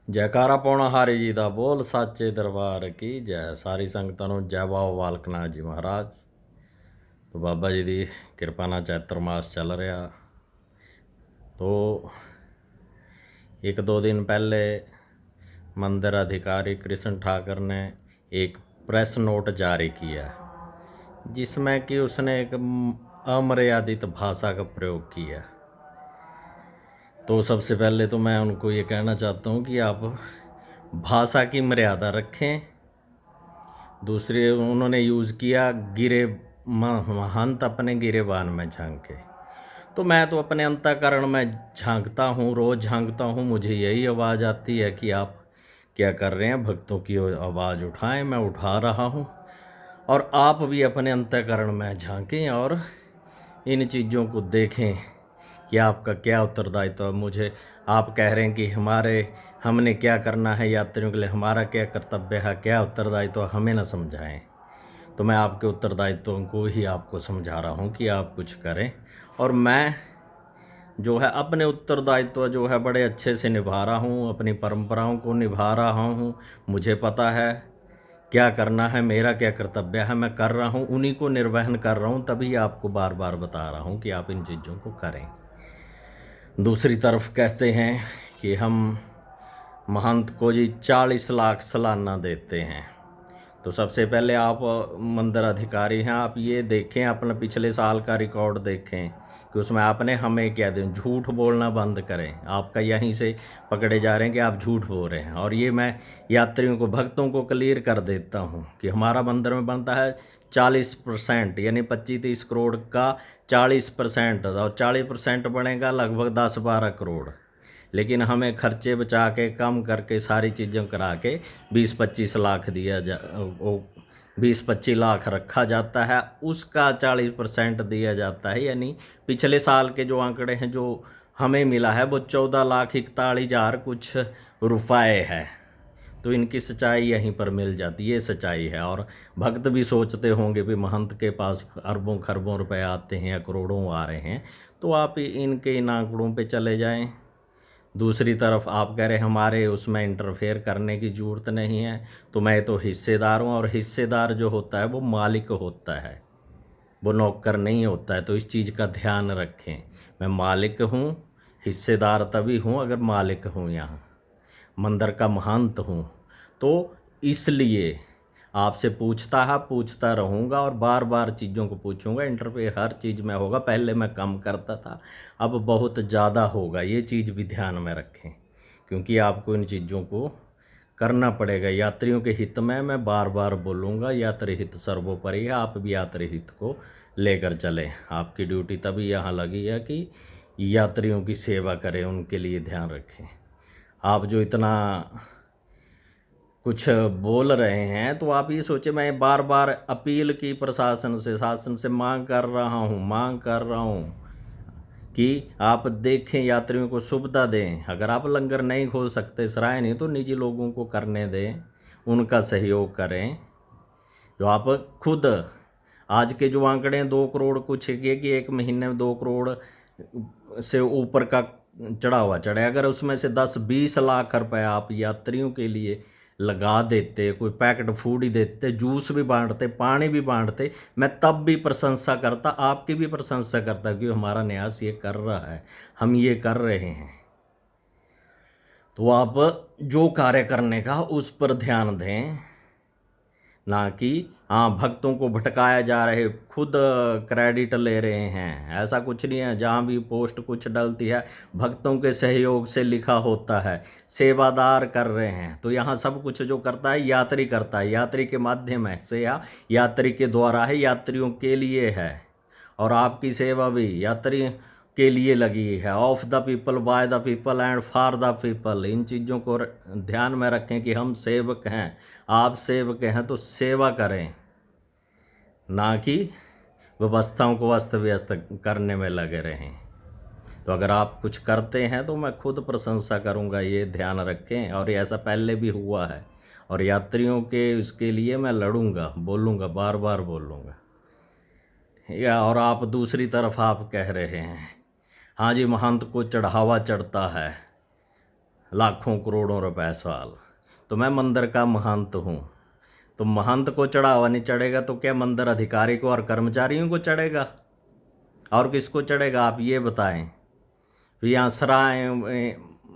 जयकारा पाउणा हारी जी दा बोल साचे दरबार की जय। सारी संगतां नूं जय बाबा बालक नाथ जी महाराज। तो बाबा जी दी किरपा नाल चैत्र मास चल रहा। तो एक दो दिन पहले मंदिर अधिकारी कृष्ण ठाकर ने एक प्रेस नोट जारी किया जिसमें कि उसने एक अमर्यादित भाषा का प्रयोग किया। तो सबसे पहले तो मैं उनको ये कहना चाहता हूँ कि आप भाषा की मर्यादा रखें। दूसरे उन्होंने यूज़ किया गिरे महंत अपने गिरेबान में झांके। तो मैं तो अपने अंतःकरण में झांकता हूँ, रोज़ झांकता हूँ। मुझे यही आवाज़ आती है कि आप क्या कर रहे हैं, भक्तों की आवाज़ उठाएं। मैं उठा रहा हूँ और आप भी अपने अंतःकरण में झांकें और इन चीज़ों को देखें कि आपका क्या उत्तरदायित्व है। मुझे आप कह रहे हैं कि हमने क्या करना है यात्रियों के लिए, हमारा क्या कर्तव्य है, क्या उत्तरदायित्व, हमें न समझाएं। तो मैं आपके उत्तरदायित्वों को ही आपको समझा रहा हूँ कि आप कुछ करें। और मैं जो है अपने उत्तरदायित्व जो है बड़े अच्छे से निभा रहा हूँ, अपनी परंपराओं को निभा रहा हूँ। मुझे पता है क्या करना है, मेरा क्या कर्तव्य है, मैं कर रहा हूँ, उन्हीं को निर्वहन कर रहा हूँ। तभी आपको बार बार बता रहा हूँ कि आप इन चीज़ों को करें। दूसरी तरफ कहते हैं कि हम महंत को जी 40 लाख सालाना देते हैं। तो सबसे पहले आप मंदिर अधिकारी हैं, आप ये देखें, अपना पिछले साल का रिकॉर्ड देखें कि उसमें आपने हमें क्या दें। झूठ बोलना बंद करें। आपका यहीं से पकड़े जा रहे हैं कि आप झूठ बोल रहे हैं। और ये मैं यात्रियों को, भक्तों को क्लियर कर देता हूँ कि हमारा मंदिर में बनता है 40%, यानी 25-30 करोड़ का 40%, और 40% बनेगा लगभग 10-12 करोड़। लेकिन हमें खर्चे बचा के कम करके सारी चीज़ें करा के 20-25 लाख दिया 20-25 लाख रखा जाता है। उसका 40% दिया जाता है। यानी पिछले साल के जो आंकड़े हैं जो हमें मिला है वो 14,41,000 कुछ रुपए है। तो इनकी सच्चाई यहीं पर मिल जाती है, ये सच्चाई है। और भक्त भी सोचते होंगे भी महंत के पास अरबों खरबों रुपए आते हैं या करोड़ों आ रहे हैं। तो आप इनके इन आंकड़ों पे चले जाएं। दूसरी तरफ आप कह रहे हमारे उसमें इंटरफेयर करने की ज़रूरत नहीं है। तो मैं तो हिस्सेदार हूँ, और हिस्सेदार जो होता है वो मालिक होता है, वो नौकर नहीं होता है। तो इस चीज़ का ध्यान रखें। मैं मालिक हूँ, हिस्सेदार तभी हूँ अगर मालिक हूँ, यहाँ मंदिर का महंत हूँ। तो इसलिए आपसे पूछता रहूँगा और बार बार चीज़ों को पूछूंगा। इंटरफेयर हर चीज़ में होगा। पहले मैं कम करता था, अब बहुत ज़्यादा होगा। ये चीज़ भी ध्यान में रखें, क्योंकि आपको इन चीज़ों को करना पड़ेगा यात्रियों के हित में। मैं बार बार बोलूँगा, यात्री हित सर्वोपरि है। आप भी यात्री हित को लेकर चलें। आपकी ड्यूटी तभी यहाँ लगी है कि यात्रियों की सेवा करें, उनके लिए ध्यान रखें। आप जो इतना कुछ बोल रहे हैं तो आप ये सोचे, मैं बार बार अपील की प्रशासन से, शासन से मांग कर रहा हूँ कि आप देखें, यात्रियों को सुविधा दें। अगर आप लंगर नहीं खोल सकते, सराय नहीं, तो निजी लोगों को करने दें, उनका सहयोग करें। जो आप खुद आज के जो आंकड़े हैं 2 करोड़ कुछ ये कि एक महीने में 2 करोड़ से ऊपर का चढ़ा हुआ चढ़े। अगर उसमें से 10-20 लाख रुपए आप यात्रियों के लिए लगा देते, कोई पैकेट फूड ही देते, जूस भी बांटते, पानी भी बांटते, मैं तब भी प्रशंसा करता, आपकी भी प्रशंसा करता कि हमारा न्यास ये कर रहा है, हम ये कर रहे हैं। तो आप जो कार्य करने का उस पर ध्यान दें, ना कि भक्तों को भटकाया जा रहे, खुद क्रेडिट ले रहे हैं। ऐसा कुछ नहीं है। जहाँ भी पोस्ट कुछ डलती है भक्तों के सहयोग से लिखा होता है, सेवादार कर रहे हैं। तो यहाँ सब कुछ जो करता है यात्री करता है, यात्री के माध्यम से या यात्री के द्वारा है, यात्रियों के लिए है। और आपकी सेवा भी यात्री के लिए लगी है। Of the people, by the people and for the people. इन चीज़ों को ध्यान में रखें कि हम सेवक हैं, आप सेवक हैं, तो सेवा करें, ना कि व्यवस्थाओं को अस्त व्यस्त करने में लगे रहें। तो अगर आप कुछ करते हैं तो मैं खुद प्रशंसा करूंगा, ये ध्यान रखें। और ये ऐसा पहले भी हुआ है, और यात्रियों के इसके लिए मैं लड़ूंगा, बोलूँगा, बार बार बोलूँगा। या और आप दूसरी तरफ आप कह रहे हैं हाँ जी महंत को चढ़ावा चढ़ता है, लाखों करोड़ों रुपए साल। तो मैं मंदिर का महंत हूँ, तो महंत को चढ़ावा नहीं चढ़ेगा तो क्या मंदिर अधिकारी को और कर्मचारियों को चढ़ेगा और किसको चढ़ेगा? आप ये बताएं। तो यहाँ सराय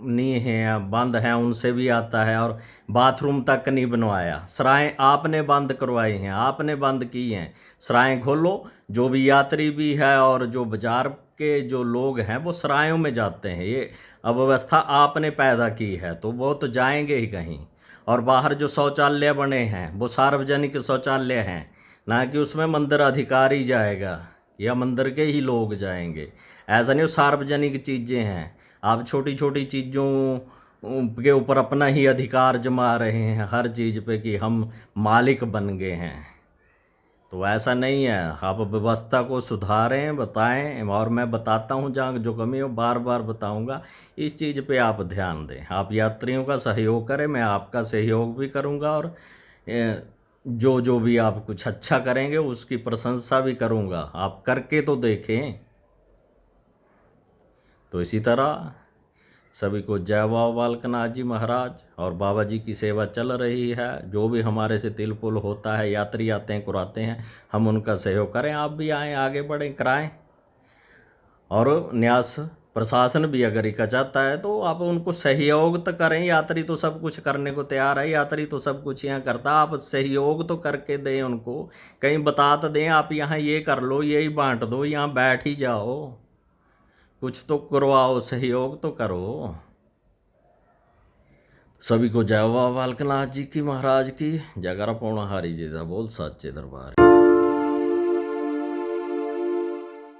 नहीं हैं, बंद हैं, उनसे भी आता है, और बाथरूम तक नहीं बनवाया। सराय आपने बंद करवाई हैं, आपने बंद की हैं। सराय खोलो, जो भी यात्री भी है और जो बाजार के जो लोग हैं वो सरायों में जाते हैं। ये अव्यवस्था आपने पैदा की है, तो वो तो जाएंगे ही कहीं। और बाहर जो शौचालय बने हैं वो सार्वजनिक शौचालय हैं, ना कि उसमें मंदिर अधिकारी जाएगा या मंदिर के ही लोग जाएंगे। ऐसा नहीं, वो सार्वजनिक चीज़ें हैं। आप छोटी छोटी चीज़ों के ऊपर अपना ही अधिकार जमा रहे हैं हर चीज़ पे कि हम मालिक बन गए हैं। तो ऐसा नहीं है। आप व्यवस्था को सुधारें, बताएं, और मैं बताता हूँ जहाँ जो कमी हो बार बार बताऊँगा। इस चीज़ पे आप ध्यान दें। आप यात्रियों का सहयोग करें, मैं आपका सहयोग भी करूँगा, और जो जो भी आप कुछ अच्छा करेंगे उसकी प्रशंसा भी करूँगा। आप करके तो देखें। तो इसी तरह सभी को जय बाबा बालकनाथ जी महाराज। और बाबा जी की सेवा चल रही है। जो भी हमारे से तिल पुल होता है, यात्री आते हैं, कुराते हैं, हम उनका सहयोग करें। आप भी आएँ, आगे बढ़ें, कराएं। और न्यास प्रशासन भी अगर इका चाहता है तो आप उनको सहयोग तो करें। यात्री तो सब कुछ करने को तैयार है, यात्री तो सब कुछ यहाँ करता। आप सहयोग तो करके दें उनको, कहीं बता तो दें आप यहाँ ये कर लो, यही बांट दो, यहाँ बैठ ही जाओ, कुछ तो करवाओ, सहयोग तो करो। सभी को जय बाबा बालकनाथ जी की महाराज की। जयकारा पौना हारी जी दा बोल सच्चे दरबार।